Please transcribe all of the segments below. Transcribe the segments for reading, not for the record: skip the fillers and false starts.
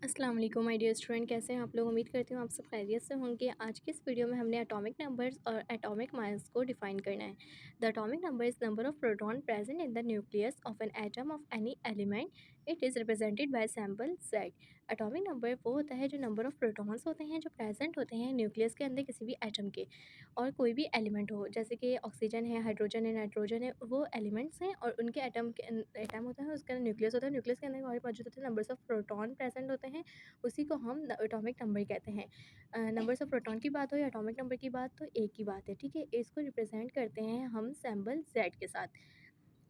अस्सलाम वालेकुम my dear student, कैसे हैं आप लोग। उम्मीद करती हूँ आप सब खैरियत से होंगे। आज की इस वीडियो में हमने एटॉमिक नंबर्स और एटॉमिक मास को डिफाइन करना है। The atomic number is number of proton present in the nucleus of an atom of any element. It is represented by sample Z. Atomic number वो होता है जो नंबर ऑफ प्रोटॉन्स होते हैं जो प्रेजेंट होते हैं न्यूक्लियस के अंदर किसी भी एटम के, और कोई भी एलिमेंट हो, जैसे कि ऑक्सीजन है, हाइड्रोजन है, नाइट्रोजन है, वो एलिमेंट्स हैं और उनके एटम होता है, उसका न्यूक्लियस होता है। न्यूक्लियस के अंदर और मौजूद होते हैं नंबर्स ऑफ प्रोटॉन प्रेजेंट होते हैं, उसी को हम एटॉमिक नंबर कहते हैं। नंबर्स ऑफ प्रोटॉन की बात हो या एटॉमिक नंबर की बात, तो एक ही बात है, ठीक है। इसको रिप्रेजेंट करते हैं हम सिंबल जेड के साथ।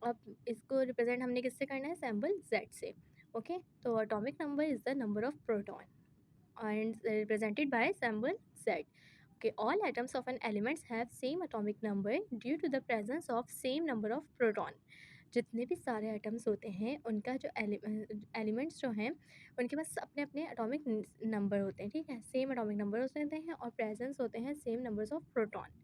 अब इसको रिप्रेजेंट हमने किससे करना है, सिंबल जेड से। ओके, तो atomic number is the number of proton and represented by symbol Z. Okay, all atoms of an elements have same atomic number due to the presence of same number of proton. जितने भी सारे atoms होते हैं उनका जो elements जो हैं उनके पास अपने अपने एटॉमिक नंबर होते हैं, ठीक है। सेम एटॉमिक नंबर होते हैं और प्रेजेंस होते हैं same numbers of proton.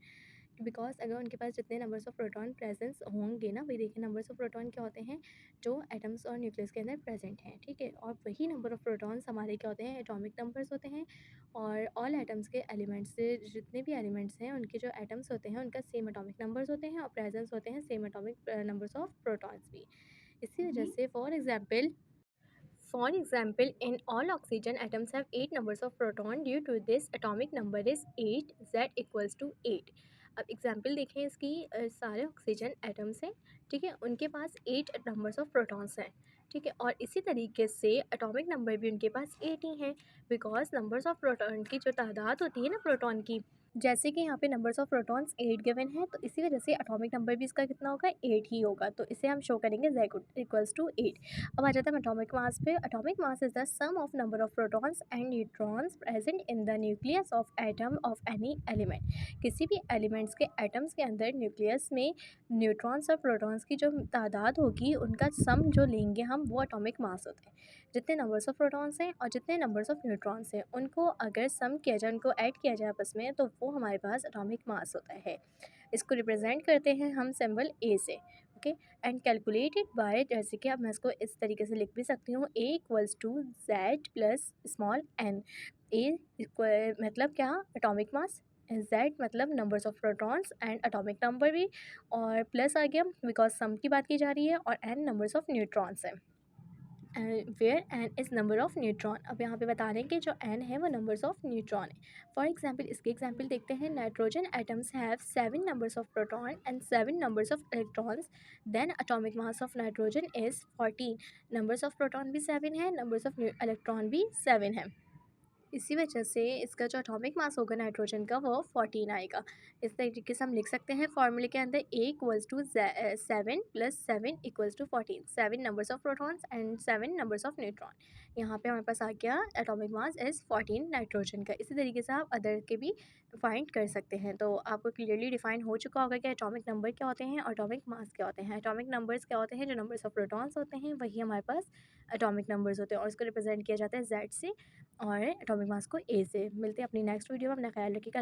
Because अगर उनके पास जितने नंबर्स ऑफ प्रोटॉन प्रेजेंस होंगे ना, वही देखिए नंबर्स ऑफ प्रोटॉन क्या होते हैं, जो एटम्स और न्यूक्लियस के अंदर प्रेजेंट हैं, ठीक है। और वही नंबर ऑफ प्रोटॉन्स हमारे क्या होते हैं, एटॉमिक नंबर्स होते हैं। और ऑल एटम्स के एलिमेंट्स से जितने भी एलिमेंट्स हैं उनके जो एटम्स होते हैं उनका सेम एटॉमिक नंबर्स होते हैं और प्रेजेंस होते हैं same atomic numbers of protons भी। इसी वजह से For example, in all oxygen atoms have 8 numbers of proton. Due to this, atomic number is 8, Z equals to 8. अब एग्जाम्पल देखें इसकी, सारे ऑक्सीजन एटम्स हैं, ठीक है, उनके पास 8 नंबर्स ऑफ प्रोटॉन्स हैं, ठीक है। और इसी तरीके से एटॉमिक नंबर भी उनके पास 8 ही हैं, बिकॉज नंबर्स ऑफ प्रोटॉन की जो तादाद होती है ना प्रोटॉन की, जैसे कि यहाँ पे नंबर्स ऑफ प्रोटॉन्स 8 गिवन है, तो इसी वजह से एटॉमिक नंबर भी इसका कितना होगा, 8 ही होगा। तो इसे हम शो करेंगे Z इक्वल्स टू 8। अब आ जाता है एटॉमिक मास पे। Atomic mass is the sum of number of protons and neutrons present in the nucleus of atom of any element. किसी भी एलिमेंट्स के एटम्स के अंदर न्यूक्लियस में न्यूट्रॉन्स और प्रोटॉन्स की जो तादाद होगी उनका सम जो लेंगे हम, वो एटॉमिक मास होता है। जितने नंबर्स ऑफ प्रोटॉन्स हैं और जितने नंबर्स ऑफ न्यूट्रॉन्स हैं उनको अगर सम किया जाए, उनको ऐड किया जाए आपस में, तो वो हमारे पास एटॉमिक मास होता है। इसको रिप्रेजेंट करते हैं हम सिंबल ए से। ओके, एंड कैलकुलेटेड बाय, जैसे कि अब मैं इसको इस तरीके से लिख भी सकती हूँ, A equals to Z plus small N. A मतलब क्या, एटॉमिक मास, जेड मतलब numbers of protons and atomic number भी, और प्लस आ गया बिकॉज सम की बात की जा रही है, और एन नंबर्स ऑफ न्यूट्रॉन्स है, where n is number of neutron. अब यहाँ पे बता रहे हैं कि जो एन है वो नंबर्स ऑफ न्यूट्रॉन है। फॉर एग्जाम्पल, इसके एग्जाम्पल देखते हैं। Nitrogen atoms have 7 numbers of proton and 7 numbers of electrons. Then atomic mass of nitrogen is 14। Numbers of proton भी 7 है, नंबर्स ऑफ इलेक्ट्रॉन भी 7 है। इसी वजह से इसका जो एटॉमिक मास होगा नाइट्रोजन का, वो 14 आएगा। इस तरीके से हम लिख सकते हैं फॉर्मूले के अंदर, A equals to 7 plus 7 equals to 14। 7 numbers of protons and 7 numbers of neutron. यहाँ पे हमारे पास आ गया एटॉमिक मास इज़ 14 नाइट्रोजन का। इसी तरीके से आप अदर के भी फाइंड कर सकते हैं। तो आपको क्लियरली डिफाइन हो चुका होगा कि एटॉमिक नंबर क्या होते हैं और एटॉमिक मास क्या होते हैं। एटॉमिक नंबर्स क्या होते हैं, जो नंबर्स ऑफ प्रोटॉन्स होते हैं वही हमारे पास एटॉमिक नंबर्स होते हैं, और इसको रिप्रेजेंट किया जाता है जेड से और एटॉमिक मास को ए से। मिलते हैं अपनी नेक्स्ट वीडियो में, अपना ख्याल रखिएगा।